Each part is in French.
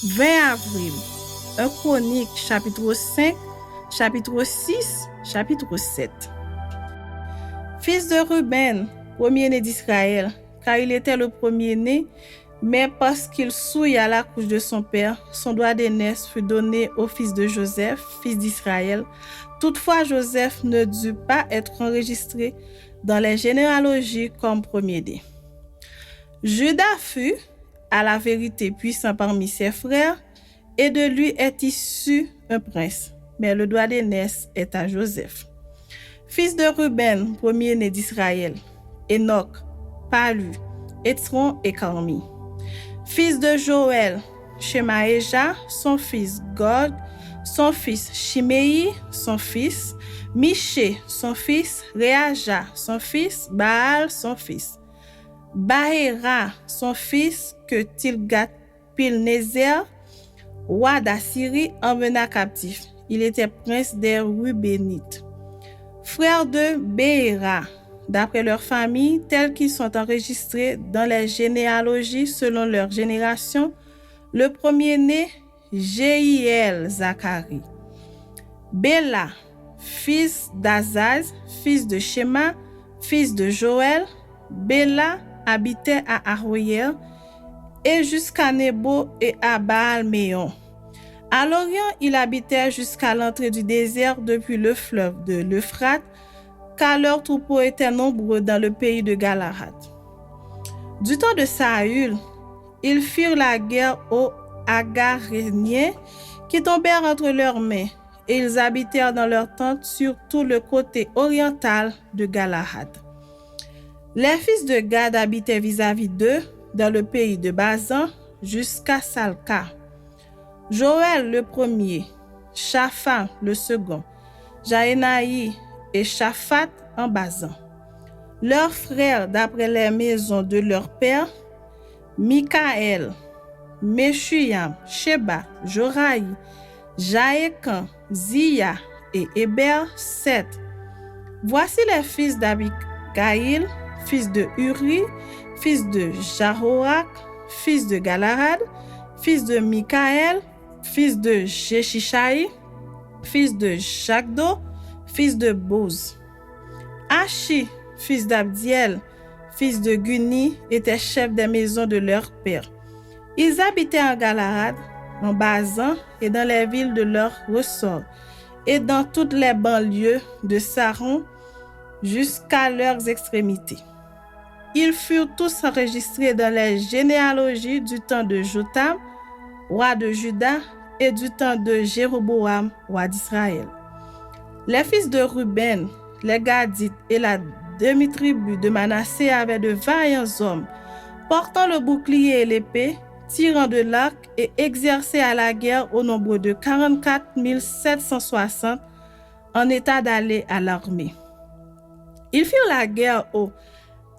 20 avril. 1 Chronique, chapitre 5, chapitre 6, chapitre 7. Fils de Ruben, premier-né d'Israël, car il était le premier-né, mais parce qu'il souille à la couche de son père, son droit d'aînesse fut donné au fils de Joseph, fils d'Israël. Toutefois, Joseph ne dut pas être enregistré dans les généalogies comme premier-né. Judas fut, à la vérité, puissant parmi ses frères, et de lui est issu un prince, mais le droit d'aînesse est à Joseph. Fils de Ruben, premier-né d'Israël, Enoch, Palu, Étron et Carmi. Fils de Joël, Shemaéja, son fils Gog, son fils Shimei, son fils, Miché, son fils, Réaja, son fils, Baal, son fils. Bahéra, son fils, que Tilgat-Pilnézer, roi d'Assyrie, emmena captif. Il était prince des Rubénites. Frères de Béhéra, d'après leur famille, tels qu'ils sont enregistrés dans les généalogies selon leur génération, le premier-né, Jéhiel Zacharie. Béla, fils d'Azaz, fils de Shema, fils de Joël. Béla habitait à Aroyer et jusqu'à Nebo et à Baal-Méon. À l'Orient, il habitait jusqu'à l'entrée du désert depuis le fleuve de l'Euphrate, car leurs troupeaux étaient nombreux dans le pays de Galahad. Du temps de Saül, ils firent la guerre aux Agaréniens qui tombèrent entre leurs mains, et ils habitèrent dans leurs tentes sur tout le côté oriental de Galahad. Les fils de Gad habitaient vis-à-vis d'eux, dans le pays de Bazan, jusqu'à Salca. Joël le premier, Shaphan le second, Jaénaï et Shaphat en Bazan. Leurs frères, d'après les maisons de leur père, Mikaël, Meshuyam, Sheba, Joraï, Jaékan, Zia et Héber, 7. Voici les fils d'Abigaïl, fils de Uri, fils de Jahorak, fils de Galahad, fils de Mikaël, fils de Jeshishaï, fils de Jagdo, fils de Boz. Achi, fils d'Abdiel, fils de Guni, était chef des maisons de leur père. Ils habitaient en Galahad, en Bazan et dans les villes de leur ressort, et dans toutes les banlieues de Saron jusqu'à leurs extrémités. Ils furent tous enregistrés dans les généalogies du temps de Jotam, roi de Juda, et du temps de Jéroboam, roi d'Israël. Les fils de Ruben, les Gadites et la demi-tribu de Manassé avaient de vaillants hommes, portant le bouclier et l'épée, tirant de l'arc et exercés à la guerre au nombre de 44 760 en état d'aller à l'armée. Ils firent la guerre aux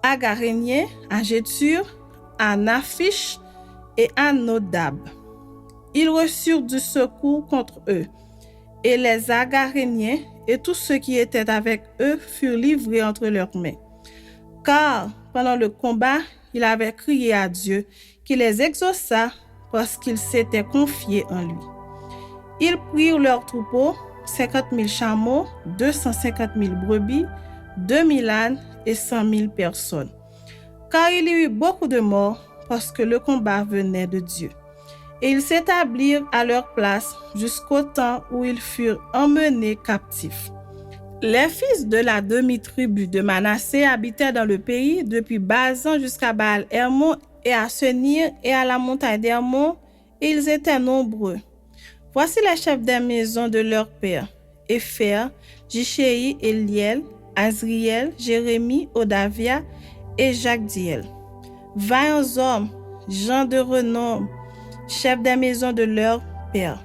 Agaréniens, à Jétur, à Naphish et à Nodab. Ils reçurent du secours contre eux, et les Agaréniens et tous ceux qui étaient avec eux furent livrés entre leurs mains. Car pendant le combat, il avait crié à Dieu qui les exauça parce qu'ils s'étaient confiés en lui. Ils prirent leurs troupeaux, 50 000 chameaux, 250 000 brebis, 2 000 ânes et 100 000 personnes. Car il y eut beaucoup de morts parce que le combat venait de Dieu. Et ils s'établirent à leur place jusqu'au temps où ils furent emmenés captifs. Les fils de la demi-tribu de Manassé habitaient dans le pays depuis Bazan jusqu'à Baal-Hermon et à Senir et à la montagne d'Hermon, et ils étaient nombreux. Voici les chefs des maisons de leur père: Épher, Jichéi, Eliel, Azriel, Jérémie, Odavia et Jacdiel. Vaillants hommes, gens de renom, chefs des maisons de leur père.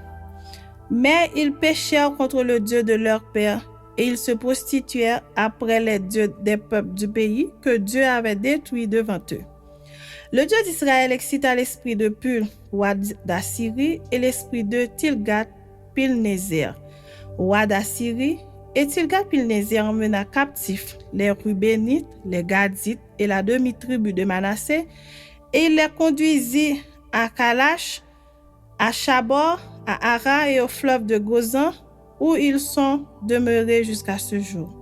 Mais ils péchèrent contre le Dieu de leur père, et ils se prostituèrent après les dieux des peuples du pays que Dieu avait détruits devant eux. Le Dieu d'Israël excita l'esprit de Pul, roi d'Assyrie, et l'esprit de Tilgat-Pilnézer, roi d'Assyrie, et Tilgat-Pilnézer emmena captifs les Rubénites, les Gadites et la demi-tribu de Manassé, et il les conduisit à Kalash, à Chabor, à Ara et au fleuve de Gozan, où ils sont demeurés jusqu'à ce jour.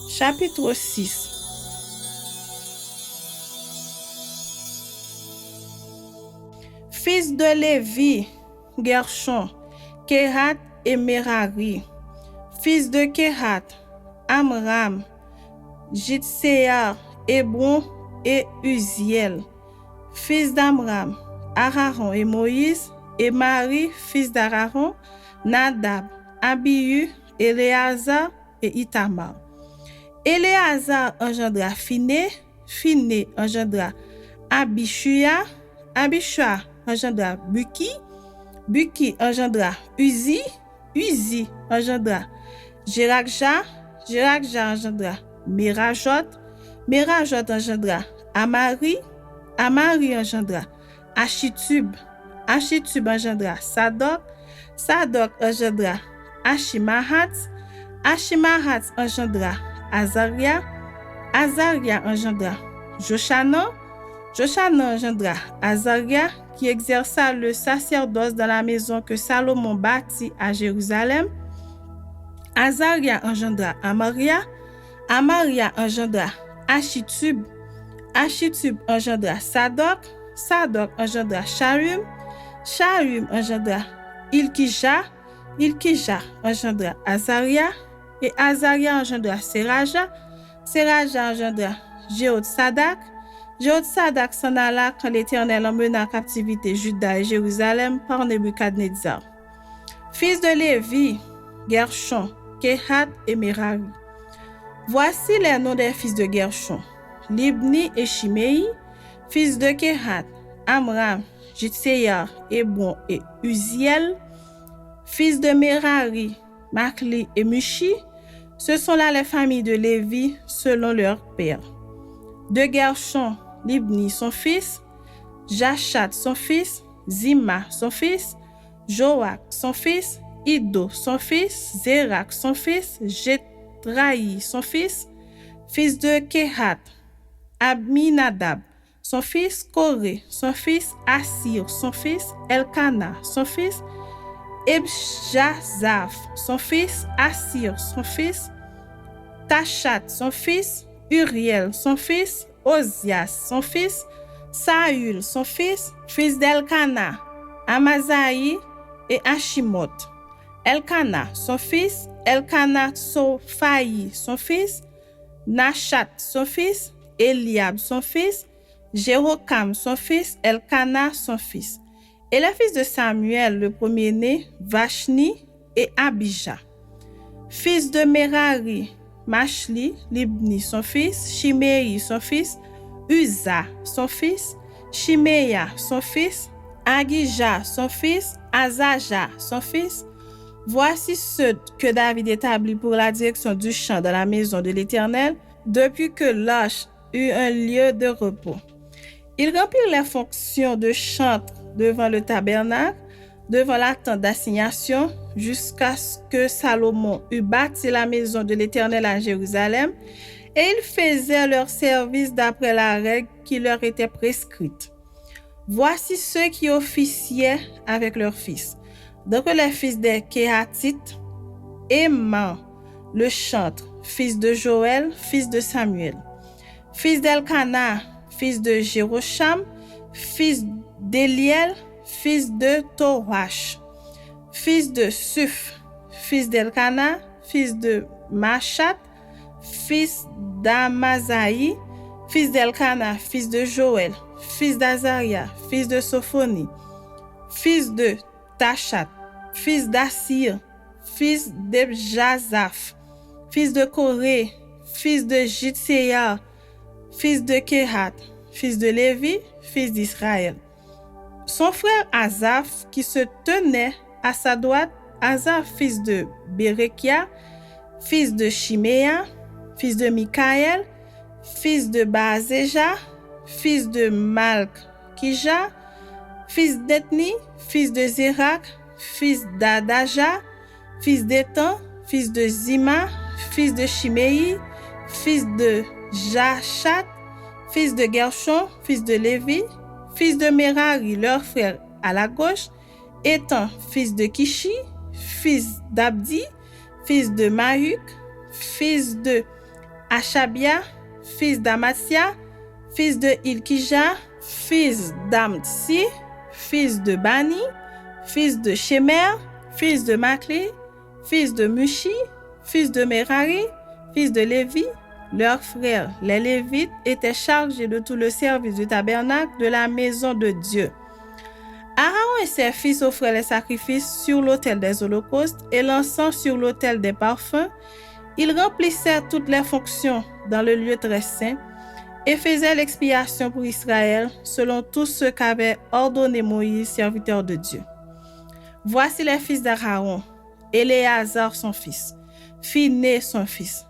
Chapitre 6. Fils de Lévi, Gershon, Kehat et Merari. Fils de Kehat, Amram, Jitséar, Hébron et Uziel. Fils d'Amram, Aaron et Moïse, et Marie, fils d'Aaron, Nadab, Abihu, Éléazar et Itamar. Éléazar engendra Finé, Finé engendra Abishua, Abishua engendra Buki, Buki engendra Uzi, Uzi engendra Jérakja, Jérakja engendra Merajot, Merajot engendra Amari, Amari engendra Achitub, Achitub engendra Sadok, Sadok engendra Ashimahat, Ashimahat engendra Azaria, Azaria engendra Joshanan, Joshanan engendra Azaria, qui exerça le sacerdoce dans la maison que Salomon bâtit à Jérusalem. Azaria engendra Amaria, Amaria engendra Achitub, Achitub engendra Sadok, Sadok engendra Shalum, Shalum engendra Ilkija, Ilkija engendra Azaria, et Azaria engendra Seraja, Seraja engendra Jéhotsadak, Jéhotsadak s'en alla quand l'Éternel emmena en captivité Juda et Jérusalem par Nebuchadnezzar. Fils de Lévi, Gershon, Kehat et Merari. Voici les noms des fils de Gershon: Libni et Shimei. Fils de Kehat, Amram, Jitséar, Hébron et Uziel. Fils de Merari, Makli et Mushi. Ce sont là les familles de Lévi selon leur père. De Gershon, Libni son fils, Jachat son fils, Zima son fils, Joach son fils, Ido son fils, Zérak son fils, Jétraï son fils de Kehat, Aminadab son fils, Koré son fils, Assir son fils, Elkana son fils, Ebjazaph son fils, Assir son fils, Tachat son fils, Uriel son fils, Ozias son fils, Saül son fils d'Elkana, Amazaï et Ashimot. Elkana son fils, Elkana Sophaï son fils, Nachat son fils, Eliab son fils, Jérokam son fils, Elkana son fils. Et les fils de Samuel, le premier-né, Vashni et Abijah. Fils de Merari, Machli, Libni son fils, Shimei son fils, Uza son fils, Shimeya son fils, Agija son fils, Azaja son fils. Voici ceux que David établit pour la direction du chant dans la maison de l'Éternel, depuis que l'arche eut un lieu de repos. Ils remplirent les fonctions de chantre devant le tabernacle, devant la tente d'assignation, jusqu'à ce que Salomon eût bâti la maison de l'Éternel à Jérusalem, et ils faisaient leur service d'après la règle qui leur était prescrite. Voici ceux qui officiaient avec leurs fils. Donc les fils des Kéhatites, Éman, le chantre, fils de Joël, fils de Samuel. Fils d'Elkana, fils de Jérocham, fils d'Éliel, fils de Torash. Fils de Suf, fils d'Elkana, fils de Machat, fils d'Amazaï, fils d'Elkana, fils de Joël, fils d'Azaria, fils de Sophonie, fils de Tachat, fils d'Assir, fils d'Ebjazaph, fils de Koré, fils de Jitséar, fils de Kehat, fils de Lévi, fils d'Israël. Son frère Asaph, qui se tenait à sa droite, Asaph, fils de Bérekia, fils de Shiméa, fils de Mikaël, fils de Baazéja, fils de Malkija, fils d'Ethni, fils de Zérak, fils d'Adaja, fils d'Étan, fils de Zima, fils de Shimei, fils de Jachat, fils de Gershon, fils de Lévi, fils de Merari, leur frère à la gauche, Étan, fils de Kishi, fils d'Abdi, fils de Mahuk, fils de Achabia, fils d'Amasia, fils de Ilkija, fils d'Amtsi, fils de Bani, fils de Shemer, fils de Makli, fils de Mushi, fils de Merari, fils de Lévi. Leurs frères, les Lévites, étaient chargés de tout le service du tabernacle de la maison de Dieu. Aaron et ses fils offraient les sacrifices sur l'autel des holocaustes et l'encens sur l'autel des parfums. Ils remplissaient toutes les fonctions dans le lieu très saint et faisaient l'expiation pour Israël selon tout ce qu'avait ordonné Moïse, serviteur de Dieu. Voici les fils d'Aaron: Éléazar son fils, Phiné son fils,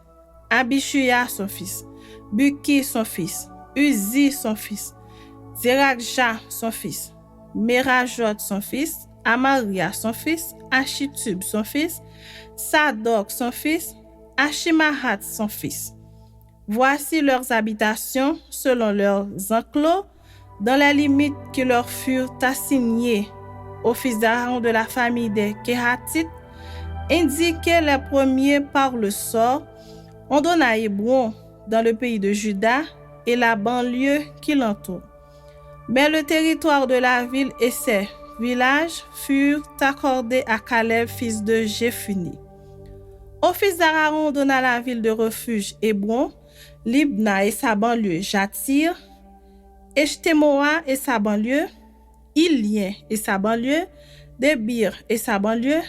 Abishuya son fils, Buki son fils, Uzi son fils, Zeraksha son fils, Merajot son fils, Amaria son fils, Achitub son fils, Sadok son fils, Achimahat son fils. Voici leurs habitations selon leurs enclos, dans les limites qui leur furent assignées aux fils d'Aaron de la famille des Kéhatites, indiqués les premiers par le sort. On donna à Hébron dans le pays de Juda et la banlieue qui l'entoure. Mais le territoire de la ville et ses villages furent accordés à Caleb, fils de Jephunné. Au fils d'Aaron, on donna la ville de refuge Hébron, Libna et sa banlieue, Jatir, Eshtemoa et sa banlieue, Ilien et sa banlieue, Débir et sa banlieue,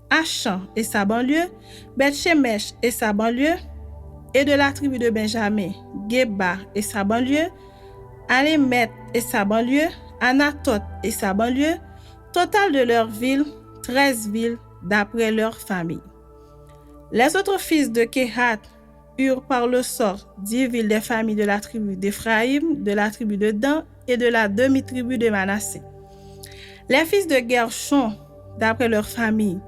Achan et sa banlieue, Beth-Shemesh et sa banlieue, et de la tribu de Benjamin, Geba et sa banlieue, Alémet et sa banlieue, Anatot et sa banlieue, total de leurs villes, 13 villes d'après leur famille. Les autres fils de Kehat eurent par le sort 10 villes des familles de la tribu d'Éphraïm, de la tribu de Dan et de la demi-tribu de Manassé. Les fils de Gershon, d'après leur famille,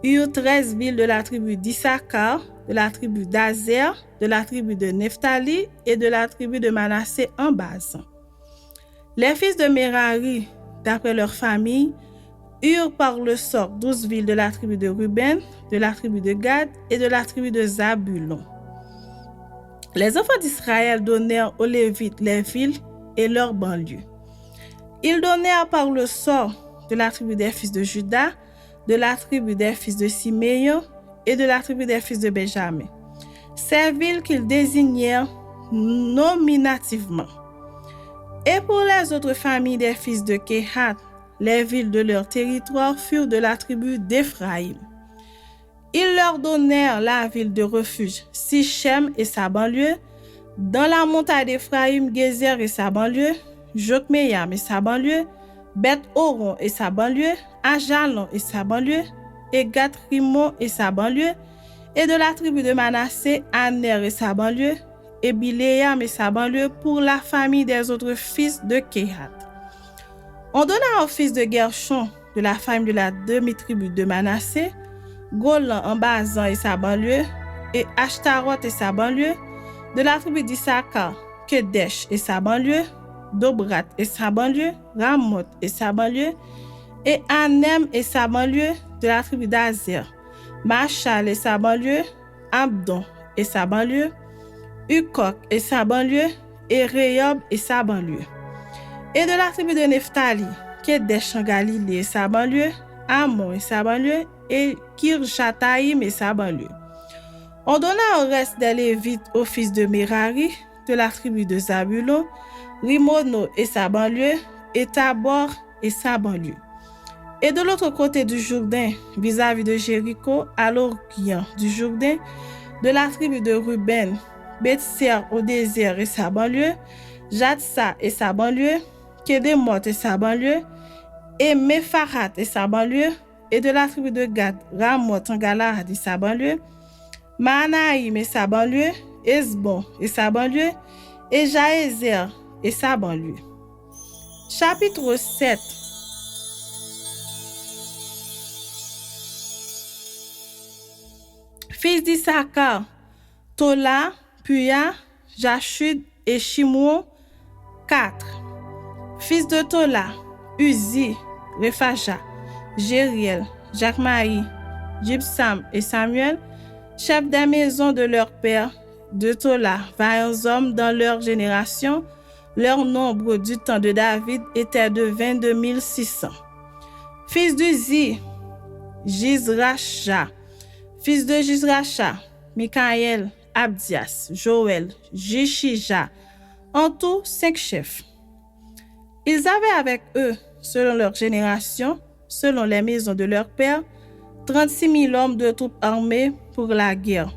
eurent 13 villes de la tribu d'Issachar, de la tribu d'Azer, de la tribu de Nephtali et de la tribu de Manassé en Basan. Les fils de Merari, d'après leur famille, eurent par le sort 12 villes de la tribu de Ruben, de la tribu de Gad et de la tribu de Zabulon. Les enfants d'Israël donnèrent aux Lévites les villes et leurs banlieues. Ils donnèrent par le sort de la tribu des fils de Juda, de la tribu des fils de Siméon et de la tribu des fils de Benjamin, ces villes qu'ils désignèrent nominativement. Et pour les autres familles des fils de Kehat, les villes de leur territoire furent de la tribu d'Éphraïm. Ils leur donnèrent la ville de refuge Sichem et sa banlieue, dans la montagne d'Éphraïm, Gézer et sa banlieue, Jokmeyam et sa banlieue, Beth-Horon et sa banlieue, Ajalon et sa banlieue, et Gath-Rimon et sa banlieue, et de la tribu de Manassé, Aner et sa banlieue, et Biléam et sa banlieue pour la famille des autres fils de Kehat. On donna aux fils de Gershon, de la famille de la demi-tribu de Manassé, Golan en Basan et sa banlieue, et Ashtaroth et sa banlieue, de la tribu d'Issachar, Kedesh et sa banlieue, Dobrat et sa banlieue, Ramoth et sa banlieue, et Anem et sa banlieue, de la tribu d'Azer, Machal et sa banlieue, Abdon et sa banlieue, Ukok et sa banlieue, et Rehob et sa banlieue. Et de la tribu de Nephtali, Kedesh en Galilée et sa banlieue, Amon et sa banlieue, et Kirjataïm et sa banlieue. On donna au reste des Lévites aux fils de Merari, de la tribu de Zabulon, Rimono et sa banlieue, et Tabor et sa banlieue. Et de l'autre côté du Jourdain, vis-à-vis de Jéricho, à l'orient du Jourdain, de la tribu de Ruben, Beth-Ser au désert et sa banlieue, Jatsa et sa banlieue, Kedemoth et sa banlieue, et Mepharat et sa banlieue, et de la tribu de Gad, Ramoth en Galad et sa banlieue, Mahanaïm et sa banlieue, Esbon et sa banlieue, et Jaézer et sa banlieue. Chapitre 7. Fils d'Issachar, Tola, Puya, Jashud et Shimron, 4. Fils de Tola, Uzi, Rephaja, Jériel, Jachmaï, Jibsam et Samuel, chefs des maisons de leur père, de Tola, vaillants hommes dans leur génération. Leur nombre du temps de David était de 22 600. Fils d'Uzi, Jizracha. Fils de Jizracha, Mikaël, Abdias, Joël, Jishija. En tout, 5 chefs. Ils avaient avec eux, selon leur génération, selon les maisons de leur père, 36 000 hommes de troupes armées pour la guerre,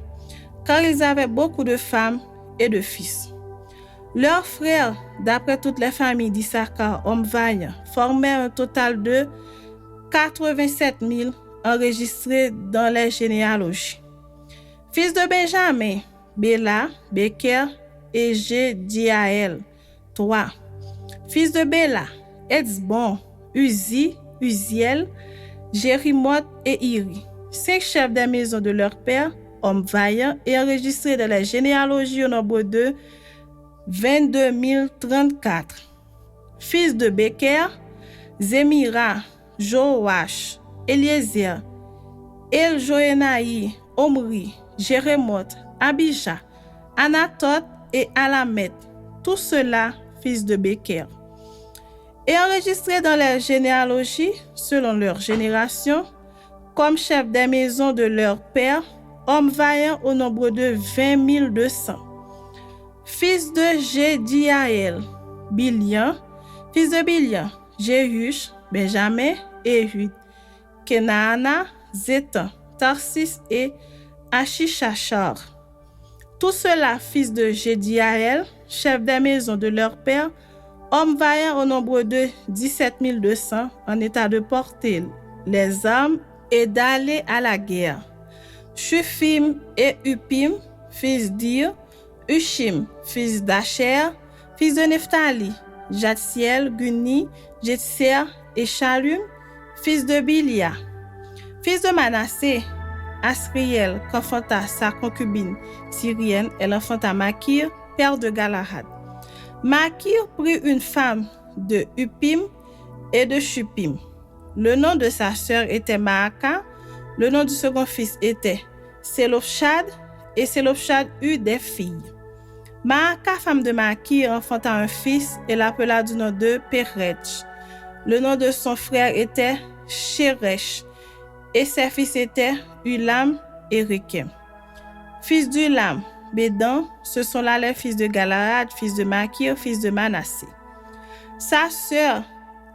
car ils avaient beaucoup de femmes et de fils. Leurs frères, d'après toutes les familles d'Issachar, hommes vaillants, formaient un total de 87 000 enregistrés dans les généalogies. Fils de Benjamin, Béla, Beker et Jediaël, 3. Fils de Béla, Etzbon, Uzi, Uziel, Jérimoth et Iri, 5 chefs des maisons de leur père, hommes vaillants et enregistrés dans les généalogies au nombre de 22 034. Fils de Beker, Zemira, Joash, Eliezer, Eljoénaï, Omri, Jérémoth, Abija, Anatot et Alamet, tous ceux-là fils de Beker. Et enregistrés dans les généalogies, selon leur génération, comme chefs des maisons de leur père, hommes vaillants au nombre de 20 200. Fils de Jediaël, Bilian, fils de Bilian, Jéhush, Benjamin, Ehud, Kenaana, Zétan, Tarsis et Achishachar. Tous ceux-là, fils de Jediaël, chefs des maisons de leur père, hommes vaillants au nombre de 17 200, en état de porter les armes et d'aller à la guerre. Shufim et Upim, fils d'Ir, Ushim, fils d'Asher, fils de Nephtali, Jatsiel, Guni, Jetser et Shalum, fils de Bilia. Fils de Manassé, Asriel, qu'enfanta sa concubine syrienne, elle enfanta Makir, père de Galahad. Makir prit une femme de Upim et de Shupim. Le nom de sa sœur était Maaka, le nom du second fils était Selofshad, et Selofshad eut des filles. Maaka, femme de Makir, enfanta un fils et l'appela du nom de Peretch. Le nom de son frère était Sheresh, et ses fils étaient Ulam et Rekem. Fils d'Ulam, Bédan, ce sont là les fils de Galahad, fils de Makir, fils de Manassé. Sa sœur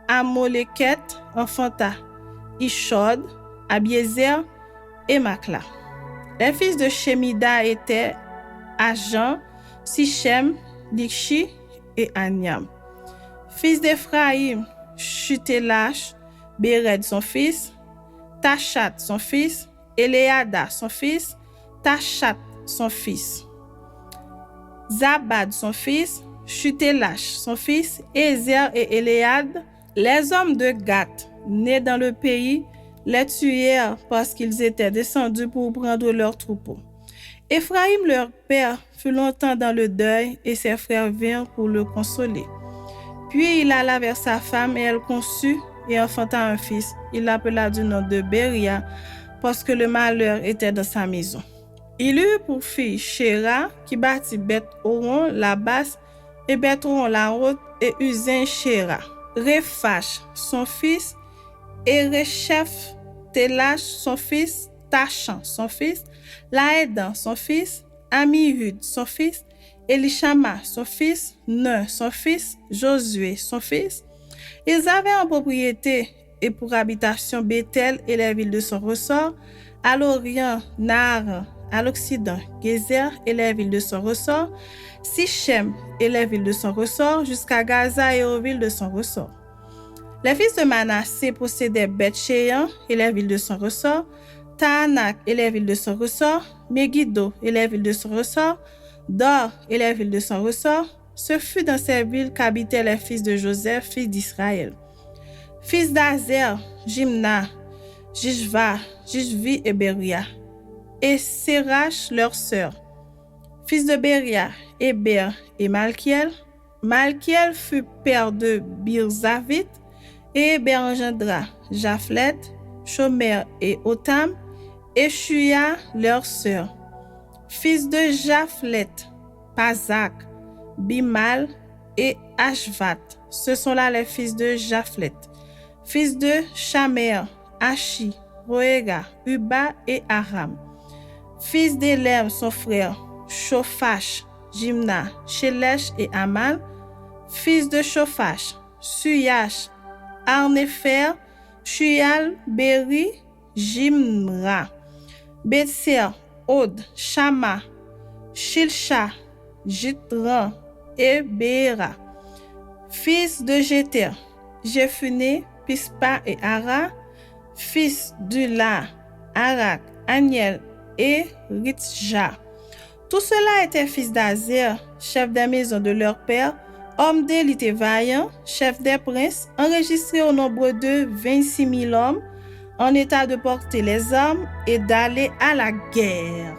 Amoleket enfanta Ishod, Abiezer et Makla. Les fils de Shemida étaient Ajan, Sichem, Likshi et Aniam. Fils d'Ephraïm, Chutelash, Béred son fils, Tachat son fils, Éléada son fils, Tachat son fils, Zabad son fils, Chutelash son fils, Ézer et Éléade, les hommes de Gath, nés dans le pays, les tuèrent parce qu'ils étaient descendus pour prendre leurs troupeaux. Éphraïm, leur père, fut longtemps dans le deuil et ses frères vinrent pour le consoler. Puis il alla vers sa femme et elle conçut et enfanta un fils. Il l'appela du nom de Beria parce que le malheur était dans sa maison. Il eut pour fille Shéra qui bâtit Beth-Horon la basse et Beth-Horon la haute et Uzin Shéra. Rephash son fils et Rechef Telash son fils, Tachan son fils, Laédan son fils, Amihud son fils, Elishama son fils, Nun son fils, Josué son fils. Ils avaient en propriété et pour habitation Bethel et les villes de son ressort, à l'orient Nar, à l'occident Gézer et les villes de son ressort, Sichem et les villes de son ressort, jusqu'à Gaza et aux villes de son ressort. Les fils de Manassé possédaient Beth-Shean et les villes de son ressort, Taanak et les villes de son ressort, Megiddo et les villes de son ressort, Dor et les villes de son ressort. Ce fut dans ces villes qu'habitaient les fils de Joseph, fils d'Israël. Fils d'Azer, Jimna, Jishva, Jishvi et Beria, et Sérach leur sœur. Fils de Beria, Héber et Malkiel. Malkiel fut père de Birzavit, Et Héber engendra Japhlet, Shomer et Otam, et Shuya leur sœur. Fils de Japhlet, Pazak, Bimal et Ashvat. Ce sont là les fils de Japhlet. Fils de Shamer, Ashi, Roega, Uba et Aram. Fils d'Élem, son frère, Shophash, Jimna, Shelesh et Amal. Fils de Shophash, Suyash, Arnefer, Shuyal, Beri, Jimra. Betser, Od, Shama, Shilsha, Jitran et Béra. Fils de Jéter, Jephuné, Pispa et Ara. Fils d'Ula, Arak, Aniel et Ritja. Tout cela était fils d'Azer, chef des maisons de leur père, homme d'élite vaillant, chef des princes, enregistré au nombre de 26 000 hommes, en état de porter les armes et d'aller à la guerre.